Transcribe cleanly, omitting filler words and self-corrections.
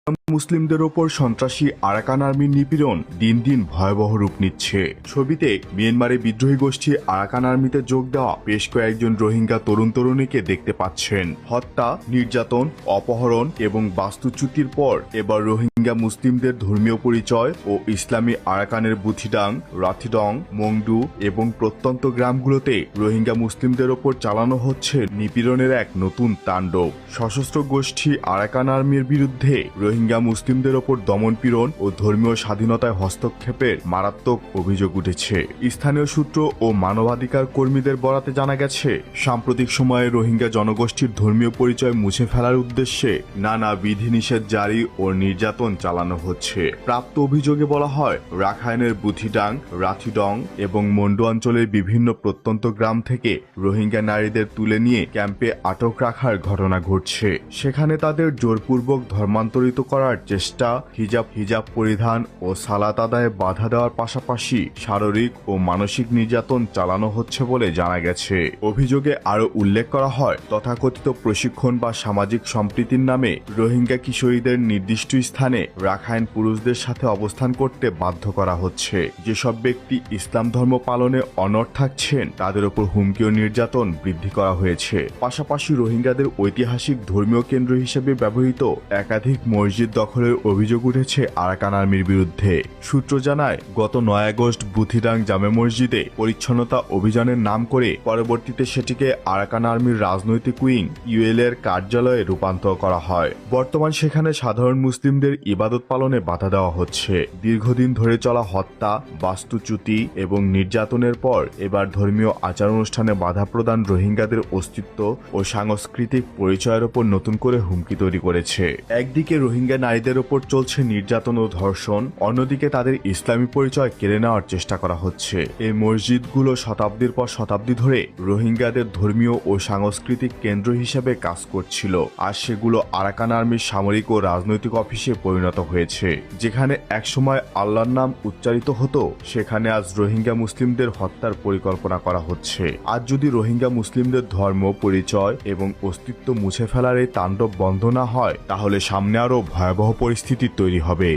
মুসলিমদের ওপর সন্ত্রাসী আরাকান আর্মির নিপীড়ন দিন দিন ভয়াবহ রূপ নিচ্ছে। ছবিতে মিয়ানমারে বিদ্রোহী গোষ্ঠী আরাকান আর্মিতে যোগ দেওয়া বেশ কয়েকজন রোহিঙ্গা তরুণ তরুণীকে দেখতে পাচ্ছেন। হত্যা, নির্যাতন, অপহরণ এবং বাস্তুচ্যুতির পর এবার রোহিঙ্গা মুসলিমদের ধর্মীয় পরিচয় ও ইসলামী আরাকানের বুথিডাং, রাথিডং, মংডু এবং প্রত্যন্ত গ্রামগুলোতে রোহিঙ্গা মুসলিমদের ওপর চালানো হচ্ছে নিপীড়নের এক নতুন তাণ্ডব। সশস্ত্র গোষ্ঠী আরাকান আর্মির বিরুদ্ধে রোহিঙ্গা মুসলিমদের ওপর দমনপীড়ন ও ধর্মীয় স্বাধীনতায় হস্তক্ষেপের মারাত্মক অভিযোগ উঠেছে। স্থানীয় সূত্র ও মানবাধিকার কর্মীদের বরাতে জানা গেছে, সাম্প্রতিক সময়ে রোহিঙ্গা জনগোষ্ঠীর ধর্মীয় পরিচয় মুছে ফেলার উদ্দেশ্যে নানা বিধিনিষেধ জারি ও নির্যাতন চালানো হচ্ছে। প্রাপ্ত অভিযোগে বলা হয়, রাখাইনের বুথিডাং, রাথিডং এবং মন্ডু অঞ্চলের বিভিন্ন প্রত্যন্ত গ্রাম থেকে রোহিঙ্গা নারীদের তুলে নিয়ে ক্যাম্পে আটক রাখার ঘটনা ঘটছে। সেখানে তাদের জোরপূর্বক ধর্মান্তরিত করার চেষ্টা, হিজাব পরিধান ও সালাত আদায়ে বাধা দেওয়ার পাশাপাশি শারীরিক ও মানসিক নির্যাতন চালানো হচ্ছে বলে জানা গেছে। অভিযোগে আরও উল্লেখ করা হয়, তথাকথিত প্রশিক্ষণ বা সামাজিক সম্প্রীতির নামে রোহিঙ্গা কিশোরীদের নির্দিষ্ট স্থানে রাখাইন পুরুষদের সাথে অবস্থান করতে বাধ্য করা হচ্ছে। যেসব ব্যক্তি ইসলাম ধর্ম পালনে অনড় থাকছেন তাদের উপর হুমকি ও নির্যাতন বৃদ্ধি করা হয়েছে। পাশাপাশি রোহিঙ্গাদের ঐতিহাসিক ধর্মীয় কেন্দ্র হিসেবে ব্যবহৃত একাধিক মসজিদ দখলের অভিযোগ উঠেছে আরাকান আর্মির বিরুদ্ধে। সূত্র জানায়, গত 9 আগস্ট বুথিডাং জামে মসজিদে পরিচ্ছন্নতা অভিযানের নাম করে পরবর্তীতে সেটিকে আরাকান আর্মির রাজনৈতিক উইং ইউএল এর কার্যালয়ে রূপান্তর করা হয়। বর্তমান সেখানে সাধারণ মুসলিমদের ইবাদত পালনে বাধা দেওয়া হচ্ছে। দীর্ঘদিন ধরে চলা হত্যা, বাস্তুচ্যুতি এবং নির্যাতনের পর এবার ধর্মীয় আচার অনুষ্ঠানে বাধা প্রদান রোহিঙ্গাদের অস্তিত্ব ও সাংস্কৃতিক পরিচয়ের ওপর নতুন করে হুমকি তৈরি করেছে। একদিকে রোহিঙ্গা নারীদের ওপর চলছে নির্যাতন ও ধর্ষণ, অন্যদিকে তাদের ইসলামী পরিচয় কেড়ে নেওয়ার চেষ্টা করা হচ্ছে। এই মসজিদগুলো শতাব্দীর পর শতাব্দী ধরে রোহিঙ্গাদের ধর্মীয় ও সাংস্কৃতিক কেন্দ্র হিসেবে কাজ করছিল, আর সেগুলো আরাকান আর্মির সামরিক ও রাজনৈতিক অফিসে পরিণত হয়েছে। যেখানে একসময় আল্লাহর নাম উচ্চারিত হতো, সেখানে আজ রোহিঙ্গা মুসলিমদের হত্যার পরিকল্পনা করা হচ্ছে। আজ যদি রোহিঙ্গা মুসলিমদের ধর্ম, পরিচয় এবং অস্তিত্ব মুছে ফেলার এই তাণ্ডব বন্ধ না হয়, তাহলে সামনে আরও ভয়াবহ পরিস্থিতি তৈরি হবে।